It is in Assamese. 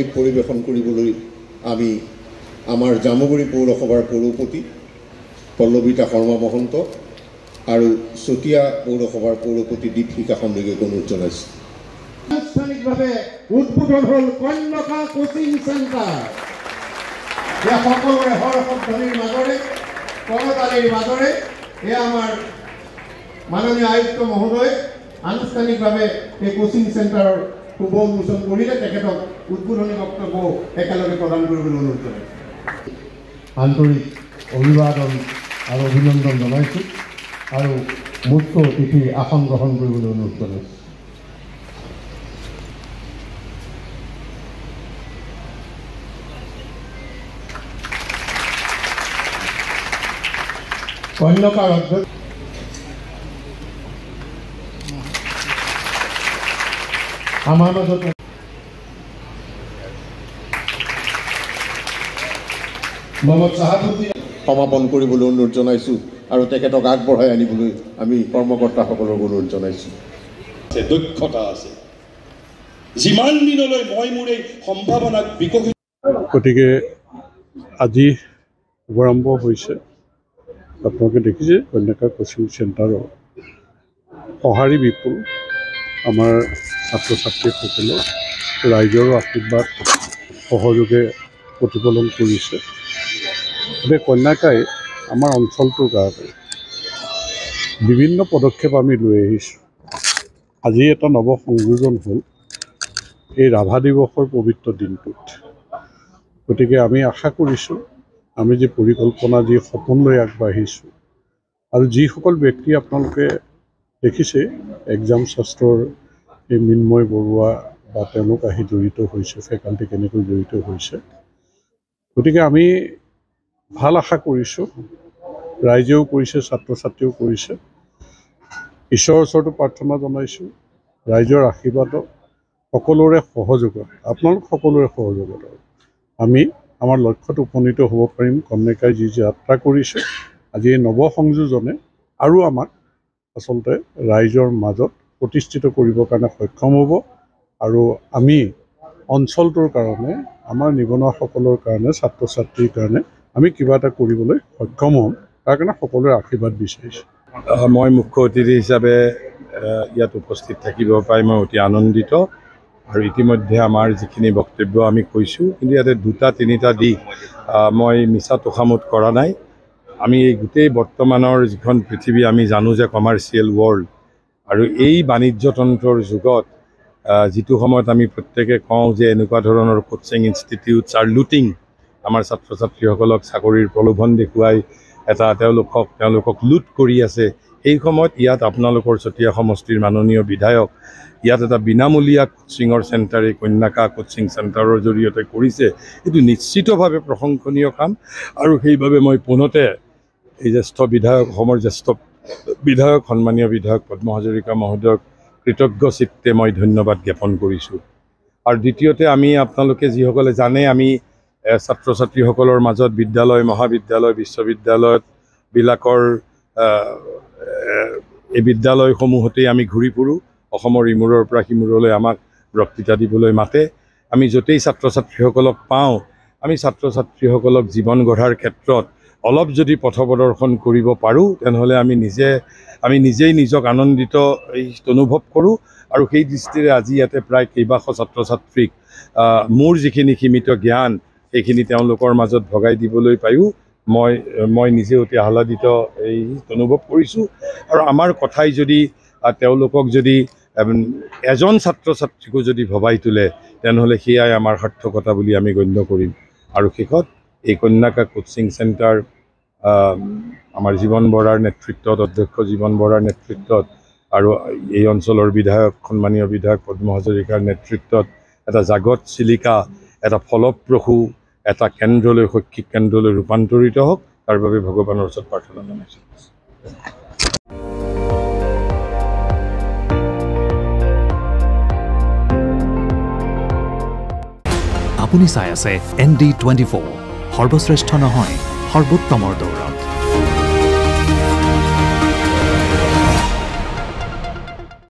পৰিৱেশন কৰিবলৈ আমি আমাৰ জামুগুৰি পৌৰসভাৰ পৌৰপতি পল্লৱিতা শৰ্মা মহন্ত আৰু চতিয়া পৌৰসভাৰ পৌৰপতি দীপশিখা সন্দিলৈক অনুৰোধ জনাইছোঁ। আনুষ্ঠানিকভাৱে উদ্বোধন হ'ল কন্যকা কোচিং চেণ্টাৰ। এয়া সকলোৰে হৰ্ষধ্বনিৰ মাজৰে কৰতালিৰ মাজৰে এয়া আমাৰ মাননীয় আয়ুক্ত মহোদয় আনুষ্ঠানিকভাৱে এই কোচিং চেণ্টাৰৰ শুভ উন্মোচন কৰিলে তেখেতক উদ্বোধনী বক্তব্য একেলগে প্ৰদান কৰিবলৈ অনুৰোধ জনাইছোঁ। আন্তৰিক অভিবাদন আৰু অভিনন্দন জনাইছোঁ আৰু মুখ্য অতিথি আসন গ্ৰহণ কৰিবলৈ অনুৰোধ জনাইছোঁ। কন্যকাৰ অধ্যক্ষ আমাৰ মাজত মহম্মদ চাহাবুদ্দিন সমাপন কৰিবলৈ অনুৰোধ জনাইছোঁ আৰু তেখেতক আগবঢ়াই আনিবলৈ আমি কৰ্মকৰ্তাসকলক অনুৰোধ জনাইছোঁ। দক্ষতা আছে, যিমান দিনলৈ মই মোৰ এই সম্ভাৱনাক বিকশিত। গতিকে আজি শুভাৰম্ভ হৈছে, আপোনালোকে দেখিছে কন্যকা কোচিং চেণ্টাৰৰ সঁহাৰি বিপুল আমাৰ ছাত্ৰ ছাত্ৰীসকলে ৰাইজৰ আশীৰ্বাদ সহযোগে প্ৰতিফলন কৰিছে। গতিকে কন্যাকাই আমাৰ অঞ্চলটোৰ কাৰণে বিভিন্ন পদক্ষেপ আমি লৈ আহিছোঁ। আজি এটা নৱ সংযোজন হ'ল এই ৰাভা দিৱসৰ পবিত্ৰ দিনটোত। গতিকে আমি আশা কৰিছোঁ আমি যি পৰিকল্পনা যি সপোন লৈ আগবাঢ়িছোঁ আৰু যিসকল ব্যক্তি আপোনালোকে দেখিছে এক্সাম শাস্ত্ৰৰ এই মৃন্ময় বৰুৱা বা তেওঁলোক আহি জড়িত হৈছে, ফেকাল্টি কেনেকৈ জড়িত হৈছে। গতিকে আমি ভাল আশা কৰিছোঁ, ৰাইজেও কৰিছে, ছাত্ৰ ছাত্ৰীও কৰিছে। ঈশ্বৰৰ ওচৰতো প্ৰাৰ্থনা জনাইছোঁ ৰাইজৰ আশীৰ্বাদত, সকলোৰে সহযোগত, আপোনালোক সকলোৰে সহযোগত আমি আমাৰ লক্ষ্যত উপনীত হ'ব পাৰিম। কন্যাকাই যি যাত্ৰা কৰিছে আজি এই নৱ সংযোজনে আৰু আমাক আচলতে ৰাইজৰ মাজত প্ৰতিষ্ঠিত কৰিবৰ কাৰণে সক্ষম হ'ব আৰু আমি অঞ্চলটোৰ কাৰণে, আমাৰ নিবনুৱাসকলৰ কাৰণে, ছাত্ৰ ছাত্ৰীৰ কাৰণে আমি কিবা এটা কৰিবলৈ সক্ষম হ'ম। তাৰ কাৰণে সকলোৰে আশীৰ্বাদ বিচাৰিছোঁ। মই মুখ্য অতিথি হিচাপে ইয়াত উপস্থিত থাকিব পাই মই অতি আনন্দিত আৰু ইতিমধ্যে আমাৰ যিখিনি বক্তব্য আমি কৈছোঁ, কিন্তু ইয়াতে দুটা তিনিটা দিশ মই মিছা তোষামোদ কৰা নাই। আমি এই গোটেই বৰ্তমানৰ যিখন পৃথিৱী আমি জানো যে কমাৰ্চিয়েল ৱৰ্ল্ড আৰু এই বাণিজ্যতন্ত্ৰৰ যুগত যিটো সময়ত আমি প্ৰত্যেকে কওঁ যে এনেকুৱা ধৰণৰ কোচিং ইনষ্টিটিউটছ আৰ লুটিং, আমাৰ ছাত্ৰ ছাত্ৰীসকলক চাকৰিৰ প্ৰলোভন দেখুৱাই তেওঁলোকক লুট কৰি আছে, সেই সময়ত ইয়াত আপোনালোকৰ চতিয়া সমষ্টিৰ মাননীয় বিধায়ক ইয়াত এটা বিনামূলীয়া কোচিঙৰ চেণ্টাৰ এই কন্যাকা কোচিং চেণ্টাৰৰ জৰিয়তে কৰিছে। এইটো নিশ্চিতভাৱে প্ৰশংসনীয় কাম আৰু সেইবাবে মই পুনতে এই জ্যেষ্ঠ বিধায়ক অসমৰ জ্যেষ্ঠ বিধায়ক সন্মানীয় বিধায়ক পদ্ম হাজৰিকা মহোদয়ক কৃতজ্ঞ চিত্তে মই ধন্যবাদ জ্ঞাপন কৰিছোঁ। আৰু দ্বিতীয়তে আমি আপোনালোকে যিসকলে জানে আমি ছাত্ৰ ছাত্ৰীসকলৰ মাজত বিদ্যালয় মহাবিদ্যালয় বিশ্ববিদ্যালয়বিলাকৰ এই বিদ্যালয়সমূহতেই আমি ঘূৰি ফুৰোঁ। অসমৰ ইমূৰৰ পৰা সিমূৰলৈ আমাক বক্তৃতা দিবলৈ মাতে। আমি য'তেই ছাত্ৰ ছাত্ৰীসকলক পাওঁ, আমি ছাত্ৰ ছাত্ৰীসকলক জীৱন গঢ়াৰ ক্ষেত্ৰত অলপ যদি পথ প্ৰদৰ্শন কৰিব পাৰোঁ তেনেহ'লে আমি নিজেই নিজক আনন্দিত অনুভৱ কৰোঁ। আৰু সেই দৃষ্টিৰে আজি ইয়াতে প্ৰায় কেইবাশ ছাত্ৰ ছাত্ৰীক মোৰ যিখিনি সীমিত জ্ঞান সেইখিনি তেওঁলোকৰ মাজত ভগাই দিবলৈ পায়ো মই নিজে অতি আহ্লাদিত অনুভৱ কৰিছোঁ। আৰু আমাৰ কথাই যদি তেওঁলোকক যদি এজন ছাত্ৰ ছাত্ৰীকো যদি ভবাই তোলে তেনেহ'লে সেয়াই আমাৰ সাৰ্থকতা বুলি আমি গণ্য কৰিম। আৰু শেষত এই কন্যাকা কোচিং চেণ্টাৰ আমাৰ জীৱন বৰাৰ নেতৃত্বত, অধ্যক্ষ জীৱন বৰাৰ নেতৃত্বত আৰু এই অঞ্চলৰ বিধায়ক সন্মানীয় বিধায়ক পদ্ম হাজৰিকাৰ নেতৃত্বত এটা জাগত চিলিকা, এটা ফলপ্ৰসূ এটা কেন্দ্ৰলৈ, শৈক্ষিক কেন্দ্ৰলৈ ৰূপান্তৰিত হওক, তাৰ বাবে ভগৱানৰ ওচৰত প্ৰাৰ্থনা জনাইছোঁ। আপুনি চাই আছে ND24, সৰ্বশ্ৰেষ্ঠ নহয় সৰ্বোত্তমৰ দৌৰ।